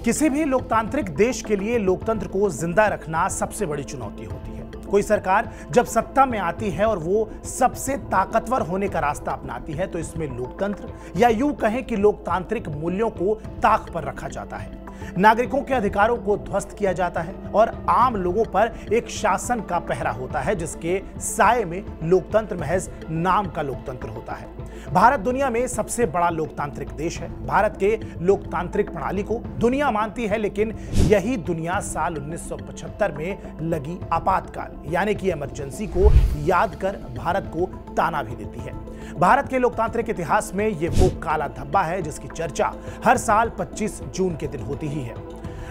किसी भी लोकतांत्रिक देश के लिए लोकतंत्र को जिंदा रखना सबसे बड़ी चुनौती होती है। कोई सरकार जब सत्ता में आती है और वो सबसे ताकतवर होने का रास्ता अपनाती है तो इसमें लोकतंत्र या यूं कहें कि लोकतांत्रिक मूल्यों को ताक पर रखा जाता है। नागरिकों के अधिकारों को ध्वस्त किया जाता है और आम लोगों पर एक शासन का पहरा होता है जिसके साए में लोकतंत्र महज नाम का लोकतंत्र होता है। भारत दुनिया में सबसे बड़ा लोकतांत्रिक देश है। भारत के लोकतांत्रिक प्रणाली को दुनिया मानती है, लेकिन यही दुनिया साल 1975 में लगी आपातकाल यानी कि इमरजेंसी को याद कर भारत को ताना भी देती है। भारत के लोकतांत्रिक इतिहास में यह वो काला धब्बा है जिसकी चर्चा हर साल 25 जून के दिन होती ही है।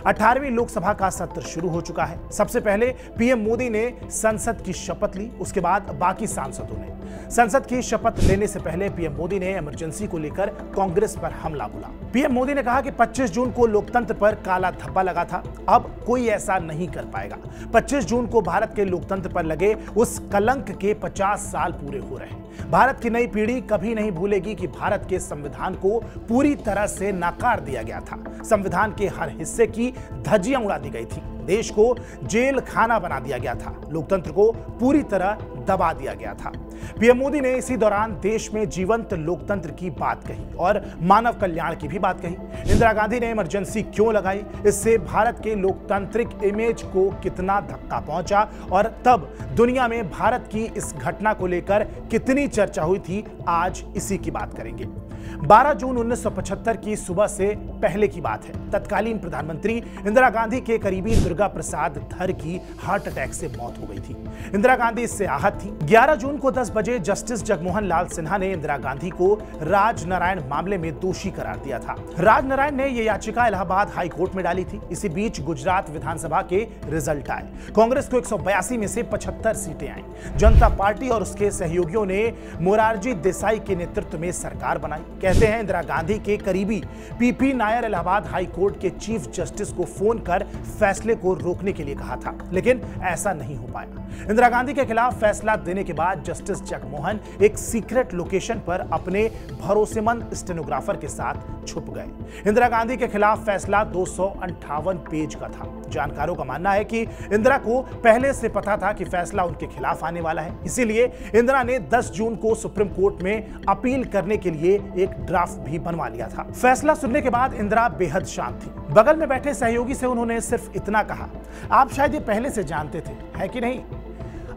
18वीं लोकसभा का सत्र शुरू हो चुका है। सबसे पहले पीएम मोदी ने संसद की शपथ ली, उसके बाद बाकी सांसदों ने। संसद की शपथ लेने से पहले पीएम मोदी ने इमरजेंसी को लेकर कांग्रेस पर हमला बोला। पीएम मोदी ने कहा कि 25 जून को लोकतंत्र पर काला धब्बा लगा था, अब कोई ऐसा नहीं कर पाएगा। 25 जून को भारत के लोकतंत्र पर लगे उस कलंक के 50 साल पूरे हो रहे हैं। भारत की नई पीढ़ी कभी नहीं भूलेगी कि भारत के संविधान को पूरी तरह से नकार दिया गया था। संविधान के हर हिस्से की धज्जियां उड़ा दी गई थी। देश को जेल खाना बना दिया गया था। लोकतंत्र को पूरी तरह दबा दिया गया था। पीएम मोदी ने इसी दौरान देश में जीवंत लोकतंत्र की बात कही और मानव कल्याण की भी बात कही। इंदिरा गांधी ने इमरजेंसी क्यों लगाई, इससे भारत के लोकतांत्रिक इमेज को कितना धक्का पहुंचा और तब दुनिया में भारत की इस घटना को लेकर कितनी चर्चा हुई थी, आज इसी की बात करेंगे। 12 जून 1975 की सुबह से पहले की बात है। तत्कालीन प्रधानमंत्री इंदिरा गांधी के करीबी दुर्गा प्रसाद धर की हार्ट अटैक से मौत हो गई थी। इंदिरा गांधी इससे आहत थी। 11 जून को 10 बजे जस्टिस जगमोहन लाल सिन्हा ने इंदिरा गांधी को राजनारायण मामले में दोषी करार दिया था। राजनारायण ने यह याचिका इलाहाबाद हाई कोर्ट में डाली थी। इसी बीच गुजरात विधानसभा के रिजल्ट आए। कांग्रेस को 182 में से 75 सीटें आई। जनता पार्टी और उसके सहयोगियों ने मोरारजी देसाई के नेतृत्व में सरकार बनाई। कहते हैं इंदिरा गांधी के करीबी PP Nair Allahabad high court के चीफ जस्टिस को फोन कर फैसले को रोकने के लिए कहा था, लेकिन ऐसा नहीं हो पाया। इंदिरा गांधी के खिलाफ फैसला देने के बाद जस्टिस जगमोहन एक सीक्रेट लोकेशन पर अपने भरोसेमंद स्टेनोग्राफर के साथ छुप गए। इंदिरा गांधी के खिलाफ फैसला 258 पेज का था। जानकारों का मानना है कि इंदिरा को पहले से पता था कि फैसला उनके खिलाफ आने वाला है, इसीलिए इंदिरा ने 10 जून को सुप्रीम कोर्ट में अपील करने के लिए एक ड्राफ्ट भी बनवा लिया था। फैसला सुनने के बाद इंदिरा बेहद शांत थी। बगल में बैठे सहयोगी से उन्होंने सिर्फ इतना कहा, आप शायद ये पहले से जानते थे, है कि नहीं?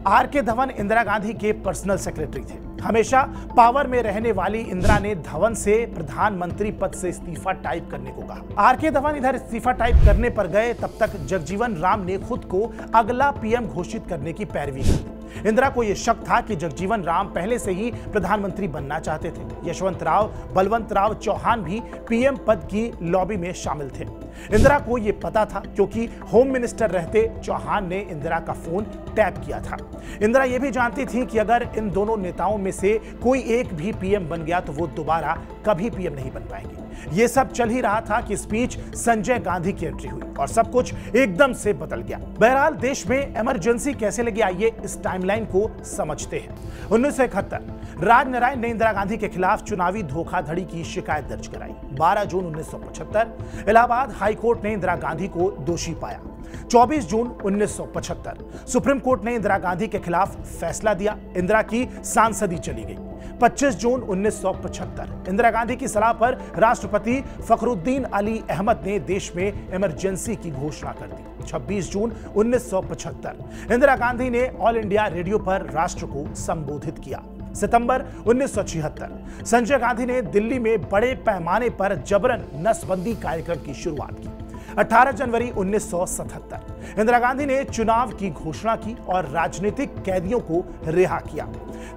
आर.के. धवन इंदिरा गांधी के पर्सनल सेक्रेटरी थे। हमेशा पावर में रहने वाली इंदिरा ने धवन से प्रधानमंत्री पद से इस्तीफा टाइप करने को कहा। आर.के. धवन इधर इस्तीफा टाइप करने पर गए, तब तक जगजीवन राम ने खुद को अगला पीएम घोषित करने की पैरवी कर दी। इंदिरा को यह शक था कि जगजीवन राम पहले से ही प्रधानमंत्री बनना चाहते थे। यशवंतराव बलवंतराव चौहान भी पीएम पद की लॉबी में शामिल थे। इंदिरा को यह पता था क्योंकि होम मिनिस्टर रहते चौहान ने इंदिरा का फोन टैप किया था। इंदिरा यह भी जानती थी कि अगर इन दोनों नेताओं में से कोई एक भी पीएम बन गया तो वो दोबारा कभी पीएम नहीं बन पाएंगे। यह सब चल ही रहा था कि इस बीच संजय गांधी की एंट्री हुई और सब कुछ एकदम से बदल गया। बहरहाल देश में इमरजेंसी कैसे लगी, आइए इस टाइमलाइन को समझते हैं। 1971 राजनारायण ने इंदिरा गांधी के खिलाफ चुनावी धोखाधड़ी की शिकायत दर्ज कराई। 12 जून 1975 इलाहाबाद हाई कोर्ट ने इंदिरा गांधी को दोषी पाया। 24 जून 1975 सुप्रीम कोर्ट ने इंदिरा गांधी के खिलाफ फैसला दिया। इंदिरा की सांसदी चली गई। 25 जून 1975 इंदिरा गांधी की सलाह पर राष्ट्रपति फखरुद्दीन अली अहमद ने देश में इमरजेंसी की घोषणा कर दी। 26 जून 1975 इंदिरा गांधी ने ऑल इंडिया रेडियो पर राष्ट्र को संबोधित किया। सितंबर 1976 संजय गांधी ने दिल्ली में बड़े पैमाने पर जबरन नसबंदी कार्यक्रम की शुरुआत की। 18 जनवरी 1977 इंदिरा गांधी ने चुनाव की घोषणा की और राजनीतिक कैदियों को रिहा किया।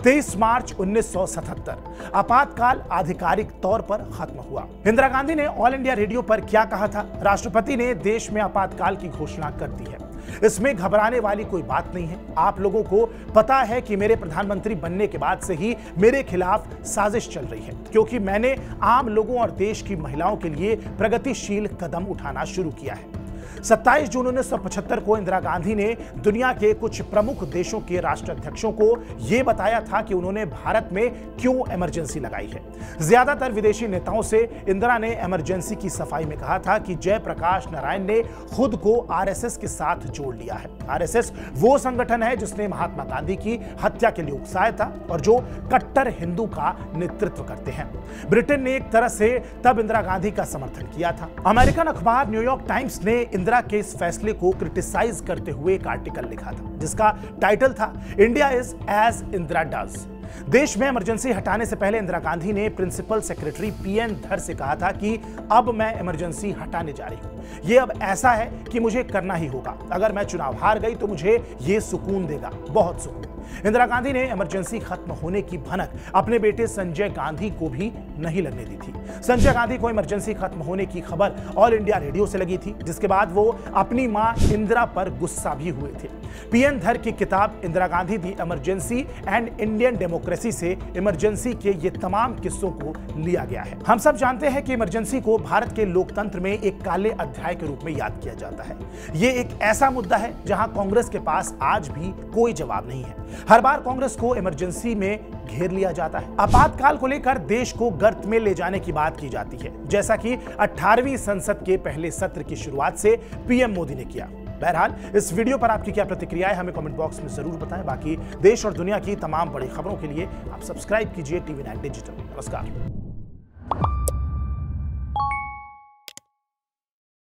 23 मार्च 1977 आपातकाल आधिकारिक तौर पर खत्म हुआ। इंदिरा गांधी ने ऑल इंडिया रेडियो पर क्या कहा था? राष्ट्रपति ने देश में आपातकाल की घोषणा कर दी है। इसमें घबराने वाली कोई बात नहीं है। आप लोगों को पता है कि मेरे प्रधानमंत्री बनने के बाद से ही मेरे खिलाफ साजिश चल रही है, क्योंकि मैंने आम लोगों और देश की महिलाओं के लिए प्रगतिशील कदम उठाना शुरू किया है। 27 जून 1975 को इंदिरा गांधी ने दुनिया के कुछ प्रमुख देशों के राष्ट्राध्यक्षों को यह बताया था कि उन्होंने भारत में क्यों इमरजेंसी लगाई है। ज्यादातर विदेशी नेताओं से इंदिरा ने इमरजेंसी की सफाई में कहा था कि जयप्रकाश नारायण ने खुद को आरएसएस के साथ जोड़ लिया है। आरएसएस वो संगठन है जिसने महात्मा गांधी की हत्या के लिए उकसाया था और जो कट्टर हिंदू का नेतृत्व करते हैं। ब्रिटेन ने एक तरह से तब इंदिरा गांधी का समर्थन किया था। अमेरिकन अखबार न्यूयॉर्क टाइम्स ने इंदिरा के इस फैसले को क्रिटिसाइज करते हुए एक आर्टिकल लिखा था जिसका टाइटल था India is as Indira does. देश में इमरजेंसी हटाने से पहले इंदिरा गांधी ने प्रिंसिपल सेक्रेटरी पीएन धर से कहा था कि अब मैं इमरजेंसी हटाने जा रही हूं। यह अब ऐसा है कि मुझे करना ही होगा। अगर मैं चुनाव हार गई तो मुझे यह सुकून देगा, बहुत सुकून। इंदिरा गांधी ने इमरजेंसी खत्म होने की भनक अपने बेटे संजय गांधी को भी नहीं लगने दी थी। संजय गांधी को इमरजेंसी खत्म होने की खबर ऑल इंडिया रेडियो से लगी थी, जिसके बाद वो अपनी मां इंदिरा पर गुस्सा भी हुए थे। पीएन धर की किताब इंदिरा गांधी दी इमरजेंसी एंड इंडियन डेमोक्रेसी से इमरजेंसी के ये तमाम किस्सों को लिया गया है। हम सब जानते हैं कि इमरजेंसी को भारत के लोकतंत्र में एक काले अध्याय के रूप में याद किया जाता है। ये एक ऐसा मुद्दा है जहां कांग्रेस के पास आज भी कोई जवाब नहीं है। हर बार कांग्रेस को इमरजेंसी में घेर लिया जाता है। आपातकाल को लेकर देश को गर्त में ले जाने की बात की जाती है, जैसा कि 18वीं संसद के पहले सत्र की शुरुआत से पीएम मोदी ने किया। बहरहाल इस वीडियो पर आपकी क्या प्रतिक्रिया है हमें कमेंट बॉक्स में जरूर बताएं। बाकी देश और दुनिया की तमाम बड़ी खबरों के लिए आप सब्सक्राइब कीजिए टीवी 9 डिजिटल। नमस्कार।